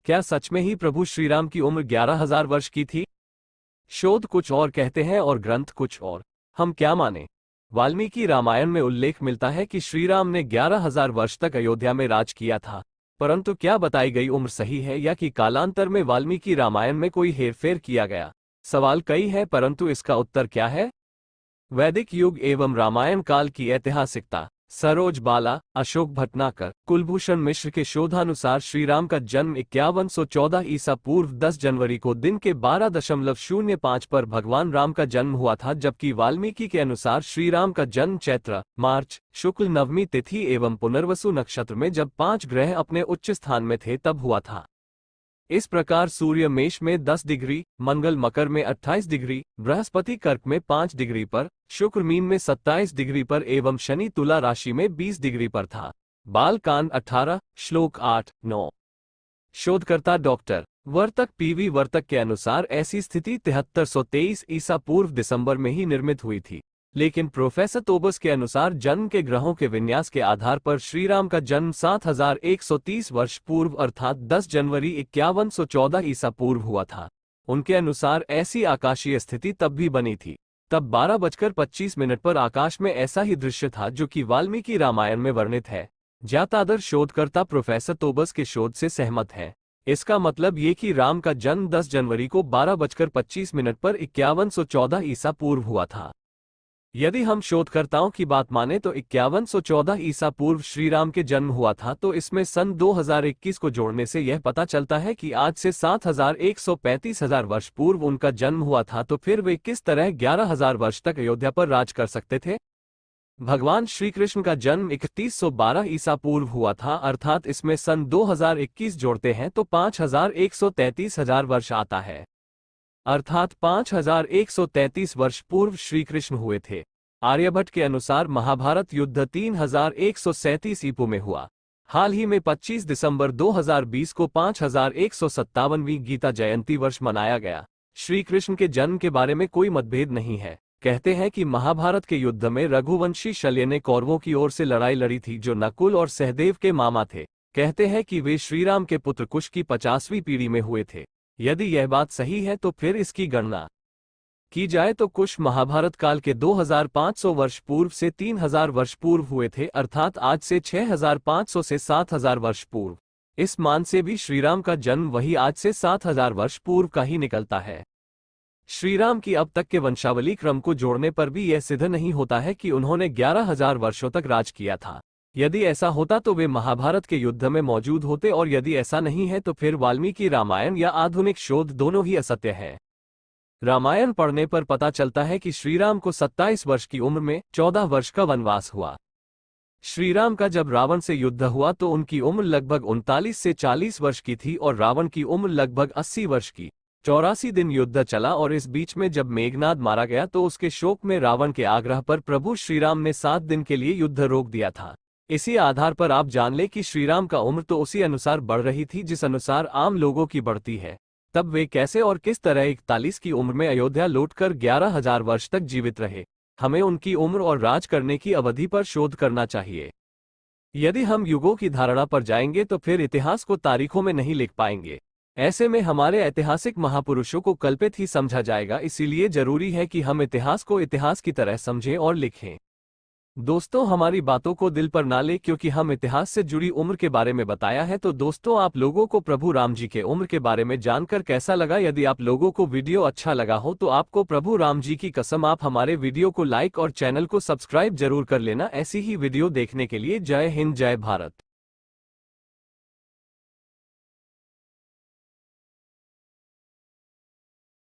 क्या सच में ही प्रभु श्रीराम की उम्र 11,000 वर्ष की थी? शोध कुछ और कहते हैं और ग्रंथ कुछ और। हम क्या माने? वाल्मीकि रामायण में उल्लेख मिलता है कि श्रीराम ने 11,000 वर्ष तक अयोध्या में राज किया था। परंतु क्या बताई गई उम्र सही है या कि कालांतर में वाल्मीकि रामायण में कोई हेरफेर किया गया? सवाल कई है, परंतु इसका उत्तर क्या है? वैदिक युग एवं रामायण काल की ऐतिहासिकता। सरोज बाला, अशोक भटनागर, कुलभूषण मिश्र के शोधानुसार श्रीराम का जन्म 5114 ईसा पूर्व 10 जनवरी को दिन के 12.05 पर भगवान राम का जन्म हुआ था, जबकि वाल्मीकि के अनुसार श्रीराम का जन्म चैत्र मार्च शुक्ल नवमी तिथि एवं पुनर्वसु नक्षत्र में जब 5 ग्रह अपने उच्च स्थान में थे तब हुआ था। इस प्रकार सूर्य मेष में 10 डिग्री, मंगल मकर में 28 डिग्री, बृहस्पति कर्क में 5 डिग्री पर, शुक्र मीन में 27 डिग्री पर एवं शनि तुला राशि में 20 डिग्री पर था। बाल कांड 18, श्लोक 8-9। शोधकर्ता डॉक्टर वर्तक पीवी वर्तक के अनुसार ऐसी स्थिति 7323 ईसा पूर्व दिसंबर में ही निर्मित हुई थी, लेकिन प्रोफेसर तोबस के अनुसार जन्म के ग्रहों के विन्यास के आधार पर श्रीराम का जन्म 7130 वर्ष पूर्व अर्थात 10 जनवरी 5114 ईसा पूर्व हुआ था। उनके अनुसार ऐसी आकाशीय स्थिति तब भी बनी थी। तब 12:25 पर आकाश में ऐसा ही दृश्य था जो कि वाल्मीकि रामायण में वर्णित है। ज्यादातर शोधकर्ता प्रोफेसर तोबस के शोध से सहमत हैं। इसका मतलब ये कि राम का जन्म 10 जनवरी को 12:25 पर 5114 ईसा पूर्व हुआ था। यदि हम शोधकर्ताओं की बात माने तो 5114 ईसा पूर्व श्रीराम के जन्म हुआ था, तो इसमें सन 2021 को जोड़ने से यह पता चलता है कि आज से 7135,000 वर्ष पूर्व उनका जन्म हुआ था। तो फिर वे किस तरह 11,000 वर्ष तक अयोध्या पर राज कर सकते थे? भगवान श्री कृष्ण का जन्म 3112 ईसा पूर्व हुआ था, अर्थात इसमें सन 2021 जोड़ते हैं तो 5,133,000 वर्ष आता है, अर्थात 5,133 वर्ष पूर्व श्री कृष्ण हुए थे। आर्यभट्ट के अनुसार महाभारत युद्ध 3137 ईपू में हुआ। हाल ही में 25 दिसंबर 2020 को 5157वीं गीता जयंती वर्ष मनाया गया। श्री कृष्ण के जन्म के बारे में कोई मतभेद नहीं है। कहते हैं कि महाभारत के युद्ध में रघुवंशी शल्य ने कौरवों की ओर से लड़ाई लड़ी थी, जो नकुल और सहदेव के मामा थे। कहते हैं कि वे श्रीराम के पुत्र कुश की 50वीं पीढ़ी में हुए थे। यदि यह बात सही है तो फिर इसकी गणना की जाए तो कुश महाभारत काल के 2500 वर्ष पूर्व से 3000 वर्ष पूर्व हुए थे, अर्थात आज से 6500 से 7000 वर्ष पूर्व। इस मान से भी श्रीराम का जन्म वही आज से 7000 वर्ष पूर्व का ही निकलता है। श्रीराम की अब तक के वंशावली क्रम को जोड़ने पर भी यह सिद्ध नहीं होता है कि उन्होंने 11,000 वर्षों तक राज किया था। यदि ऐसा होता तो वे महाभारत के युद्ध में मौजूद होते, और यदि ऐसा नहीं है तो फिर वाल्मीकि रामायण या आधुनिक शोध दोनों ही असत्य है। रामायण पढ़ने पर पता चलता है कि श्रीराम को 27 वर्ष की उम्र में 14 वर्ष का वनवास हुआ। श्रीराम का जब रावण से युद्ध हुआ तो उनकी उम्र लगभग 39 से 40 वर्ष की थी और रावण की उम्र लगभग 80 वर्ष की। 84 दिन युद्ध चला और इस बीच में जब मेघनाद मारा गया तो उसके शोक में रावण के आग्रह पर प्रभु श्रीराम ने 7 दिन के लिए युद्ध रोक दिया था। इसी आधार पर आप जान ले कि श्रीराम का उम्र तो उसी अनुसार बढ़ रही थी जिस अनुसार आम लोगों की बढ़ती है। तब वे कैसे और किस तरह 41 की उम्र में अयोध्या लौटकर 11,000 वर्ष तक जीवित रहे? हमें उनकी उम्र और राज करने की अवधि पर शोध करना चाहिए। यदि हम युगों की धारणा पर जाएंगे तो फिर इतिहास को तारीखों में नहीं लिख पाएंगे। ऐसे में हमारे ऐतिहासिक महापुरुषों को कल्पित ही समझा जाएगा। इसीलिए जरूरी है कि हम इतिहास को इतिहास की तरह समझें और लिखें। दोस्तों, हमारी बातों को दिल पर ना ले, क्योंकि हम इतिहास से जुड़ी उम्र के बारे में बताया है। तो दोस्तों, आप लोगों को प्रभु राम जी के उम्र के बारे में जानकर कैसा लगा? यदि आप लोगों को वीडियो अच्छा लगा हो तो आपको प्रभु राम जी की कसम आप हमारे वीडियो को लाइक और चैनल को सब्सक्राइब जरूर कर लेना। ऐसी ही वीडियो देखने के लिए जय हिंद, जय भारत।